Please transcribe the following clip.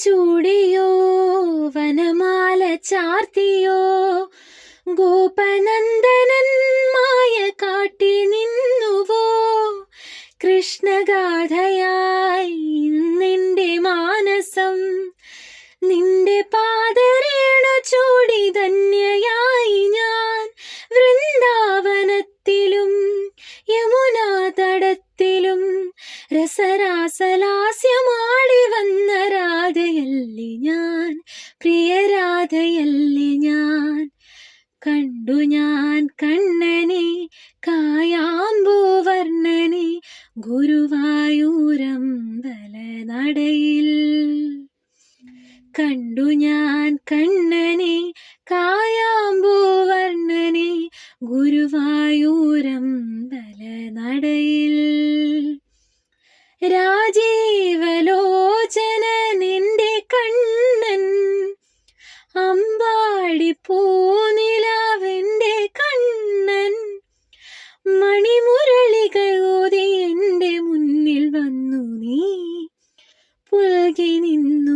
ചൂടിയോ വനമാല ചാർത്തിയോ ഗോപനന്ദനൻ മായ കാട്ടി നിന്നുവോ കൃഷ്ണഗാഥയായി നിന്റെ മാനസം നിന്റെ പാദരേണു ചൂടി ധന്യയായി ഞാൻ വൃന്ദാവനത്തിലും യമുനാ തടത്തിലും രസരാസലാസ്യമാടി വന്ന രാധയല്ലി ഞാൻ പ്രിയ രാധയല്ലി ഞാൻ കണ്ടു ഞാൻ കണ്ണനെ കായാമ്പൂവർണ്ണനെ ഗുരുവായൂരമ്പല നടയിൽ കണ്ടു ഞാൻ കണ്ണനെ കായാമ്പൂവർണ്ണനെ ഗുരുവായൂരമ്പല നടയിൽ രാജീവലോചന നിന്റെ കണ്ണൻ അമ്പാടി പൂനിലാവെന്റെ കണ്ണൻ മണിമുരളികയോതി എൻ്റെ മുന്നിൽ വന്നു നീ പുൽകി നിന്നു